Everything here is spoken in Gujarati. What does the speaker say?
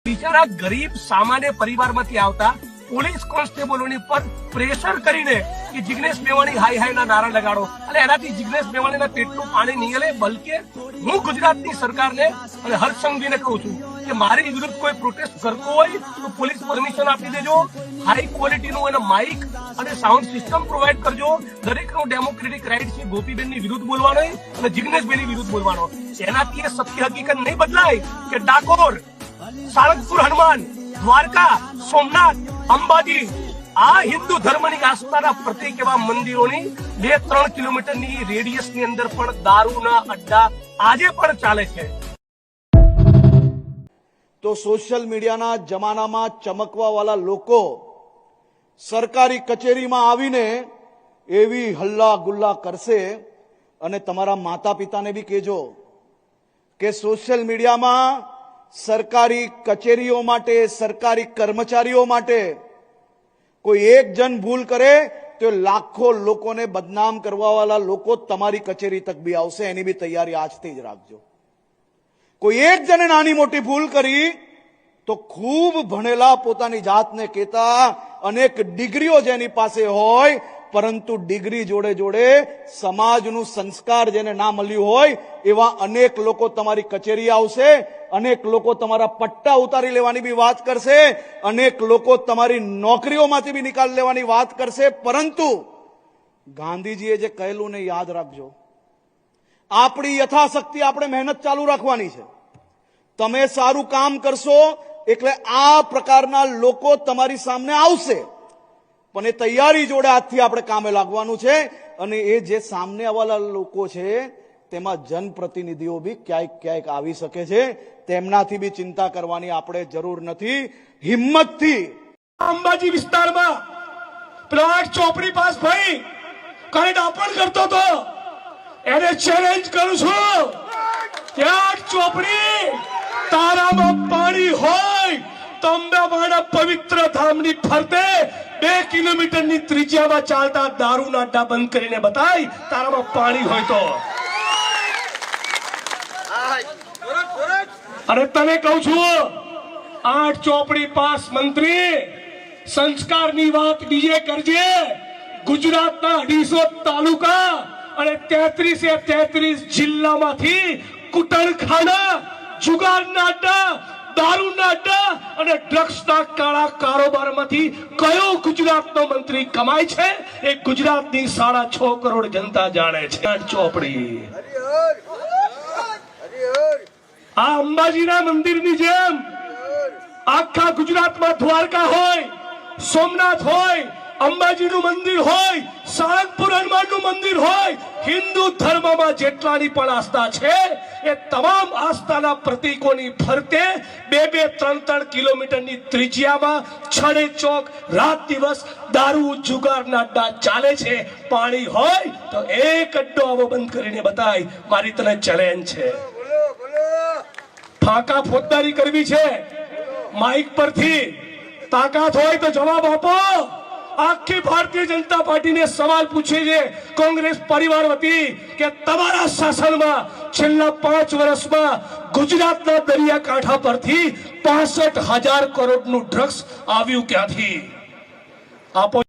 બિચારા ગરીબ સામાન્ય પરિવારમાંથી આવતા પોલીસ કોન્સ્ટેબલોની પર પ્રેશર કરીને કે જિગ્નેશ મેવાણી હાઈ હાઈ ના નારા લગાડો અને એનાથી જિગ્નેશ મેવાણીના પેટનું પાણી નહીં હલે, બલકે હું ગુજરાતની સરકારને અને હર્ષ સંઘવીને કહું છું કે મારી વિરુદ્ધ કોઈ પ્રોટેસ્ટ કરતો હોય તો પોલીસ પરમિશન આપી દેજો, હાઈ ક્વોલિટીનું એને માઇક અને સાઉન્ડ સિસ્ટમ પ્રોવાઈડ કરજો. દરેકનો ડેમોક્રેટિક રાઇટ છે ગોપીબેનની વિરુદ્ધ બોલવાનો અને જિગ્નેશભાઈની વિરુદ્ધ બોલવાનો. એનાથી એ સત્ય હકીકત નહીં બદલાય કે ડાકોર, સાળંગપુર હનુમાન, દ્વારકા, સોમનાથ, અંબાજી આ હિન્દુ ધર્મની આસ્થાના પ્રતીક એવા મંદિરોની 2-3 કિલોમીટરની રેડિયસની અંદર પણ દારૂના અડ્ડા આજે પણ ચાલે છે. તો સોશિયલ મીડિયાના જમાનામાં ચમકવા વાળા લોકો સરકારી કચેરીમાં આવીને એવી હલ્લા ગુલ્લા કરશે અને તમારા માતા પિતાને બી કહેજો કે સોશિયલ મીડિયામાં સરકારી કચેરીઓ માટે, સરકારી કર્મચારીઓ માટે કોઈ એક જણ ભૂલ કરે તો લાખો લોકોને બદનામ કરવા વાળા લોકો તમારી કચેરી તક બી આવશે. એની બી તૈયારી આજથી જ રાખજો. કોઈ એક જણે નાની મોટી ભૂલ કરી તો ખૂબ ભણેલા, પોતાની જાતને કહેતા અનેક ડિગ્રીઓ જેની પાસે હોય પરંતુ ડિગ્રી જોડે જોડે સમાજનું સંસ્કાર જેને ના મળ્યું હોય એવા અનેક લોકો તમારી કચેરી આવશે. અનેક લોકો તમારા પટ્ટા ઉતારી લેવાની બી વાત કરશે, અનેક લોકો તમારી નોકરીઓમાંથી બી નિકાલ લેવાની વાત કરશે. પરંતુ ગાંધીજીએ જે કહેલું ને યાદ રાખજો, આપણી યથાશક્તિ આપણે મહેનત ચાલુ રાખવાની છે. તમે સારું કામ કરશો એટલે આ પ્રકારના લોકો તમારી સામે આવશે, પણ એ તૈયારી જોડે આજથી આપણે કામે લાગવાનું છે. અને એ જે સામને આવવાના લોકો છે તેમાં જનપ્રતિનિધિઓ બી ક્યાંક ક્યાંક આવી શકે છે. તેમનાથી બી ચિંતા કરવાની આપણે જરૂર નથી. હિંમતથી અંબાજી વિસ્તારમાં પ્લાટ ચોપડી પાસ ભાઈ કઈ ડાપણ કરતો હતો, એને ચેલેન્જ કરું છું, ત્યાં ચોપડી તારામાં પાણી હોય તો અંબામાના પવિત્ર ધામની ફરતે 2 કિલોમીટરની ત્રિજ્યામાં ચાલતા દારૂના અડ્ડા બંધ કરીને બતાય તારામાં પાણી હોય તો. અરે તને કહું છું, 8 ચોપડી પાસ મંત્રી સંસ્કારની વાત બીજે કરજે. ગુજરાતના 250 તાલુકા અને 33 જિલ્લામાંથી કુટણખાના, જુગારના અડ્ડા, દારૂના અડ્ડા અને ડ્રગ્સના કાળા કારોબારમાંથી કયો ગુજરાતનો મંત્રી કમાય છે એ ગુજરાતની 6.5 કરોડ જનતા જાણે છે. 8 ચોપડી આ અંબાજીના મંદિરની જેમ આખા ગુજરાતમાં દ્વારકા હોય, સોમનાથ હોય, અંબાજીનું મંદિર હોય, સાળંગપુર હનુમાનનું મંદિર હોય, હિન્દુ ધર્મમાં જેટલાની પણ આસ્થા છે એ તમામ આસ્થાના પ્રતીકોની ફરતે 2-3 કિલોમીટરની ત્રિજ્યામાં છડે ચોક રાત દિવસ દારૂ, જુગારના અડ્ડા ચાલે છે. પાણી હોય તો એક અડ્ડો આવો બંધ કરીને બતાય. મારી તને ચેલેન્જ છે. ફાંકા ફોજદારી કરવી છે માઇક પરથી, તાકાત હોય તો જવાબ આપો. આખી ભારતીય જનતા પાર્ટીને સવાલ પૂછે છે કોંગ્રેસ પરિવાર વતી કે તમારા શાસનમાં છેલ્લા 5 વર્ષમાં ગુજરાતના દરિયાકાંઠા પરથી 65,000 કરોડનું ડ્રગ્સ આવ્યું ક્યાંથી? આપો.